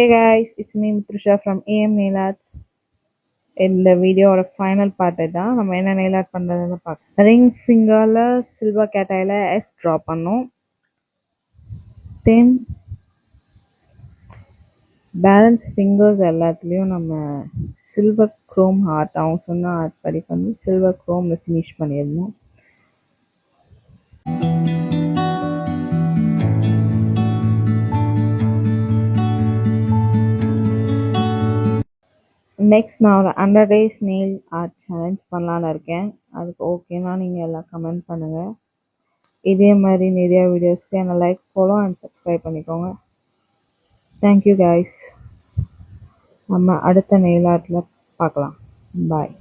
Hey guys, it's me Mitrusha from AM Nail Arts. இந்த வீடியோவோட final part தான் நம்ம என்ன நெயில் ஆர்ட் பண்ணுறதுன்னு பார்க்கலாம். ரிங் ஃபிங்கரில் சில்வர் கேட்டாயில் எஸ் ட்ரா பண்ணோம். தென் பேலன்ஸ் ஃபிங்கர்ஸ் எல்லாத்துலேயும் நம்ம சில்வர் க்ரோம் ஹார்ட் அவங்க சொன்ன ஆர்ட் படி பண்ணி சில்வர் க்ரோமில் ஃபினிஷ் பண்ணியிருந்தோம். நெக்ஸ்ட் நான் ஒரு 100 days நெயில் ஆர்ட் சேலஞ்ச் பண்ணலான்னு இருக்கேன். அதுக்கு ஓகேனா நீங்கள் எல்லாம் கமெண்ட் பண்ணுங்கள். இதே மாதிரி நிறையா வீடியோஸ்க்கு என்னை லைக் ஃபாலோ அண்ட் சப்ஸ்கிரைப் பண்ணிக்கோங்க. Thank you guys. நம்ம அடுத்த நெயில் ஆர்ட்டில் பார்க்கலாம். பாய்.